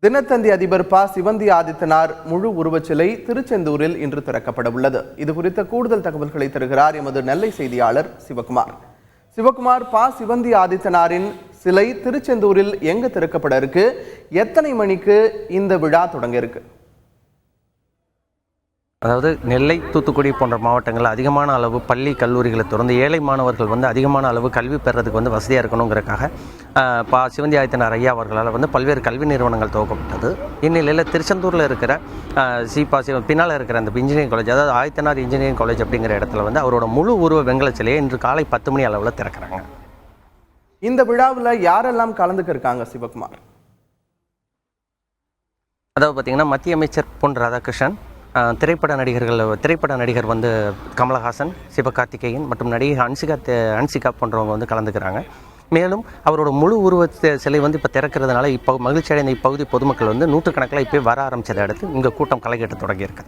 தினத்தந்தி அதிபர் ப. சிவந்தி ஆதித்தனார் முழு உருவச்சிலை திருச்செந்தூரில் இன்று திறக்கப்பட உள்ளது. இது குறித்த கூடுதல் தகவல்களை தருகிறார் எமது நெல்லை செய்தியாளர் சிவகுமார். சிவகுமார், ப. சிவந்தி ஆதித்தனாரின் சிலை திருச்செந்தூரில் எங்கு திறக்கப்பட இருக்கு? எத்தனை மணிக்கு இந்த விழா தொடங்க இருக்கு? அதாவது நெல்லை, தூத்துக்குடி போன்ற மாவட்டங்களில் அதிகமான அளவு பள்ளி கல்லூரிகளை திறந்து ஏழை மாணவர்கள் அதிகமான அளவு கல்வி பெறதுக்கு வசதியாக இருக்கணுங்கிறக்காக ப. சிவந்தி ஆதித்தனார் ஐயா அவர்களால் பல்வேறு கல்வி நிறுவனங்கள் துவக்கப்பட்டது. இந்நிலையில் திருச்செந்தூரில் இருக்கிற பின்னால் இருக்கிற அந்த இன்ஜினியரிங் காலேஜ், அதாவது ஆதித்தனார் இன்ஜினியரிங் காலேஜ் அப்படிங்கிற இடத்துல அவரோட முழு உருவ வெங்கல சிலையை இன்று காலை 10 மணி அளவில் திறக்கிறாங்க. இந்த விழாவில் யாரெல்லாம் கலந்துக்க இருக்காங்க சிவகுமார்? அதாவது பார்த்தீங்கன்னா மத்திய அமைச்சர் பொன் ராதாகிருஷ்ணன், திரைப்பட நடிகர் கமலஹாசன், சிவகார்த்திகேயன் மற்றும் நடிகை ஹன்சிகா போன்றவங்க கலந்துக்கிறாங்க. மேலும் அவரோட முழு உருவ சிலை இப்போ திறக்கிறதுனால இப்போ மகிழ்ச்சி அடைந்த இப்பகுதி பொதுமக்கள் நூற்றுக்கணக்கில் இப்போ வர ஆரம்பித்ததை அடுத்து இங்கே கூட்டம் களைகட்ட தொடங்கியிருக்கு.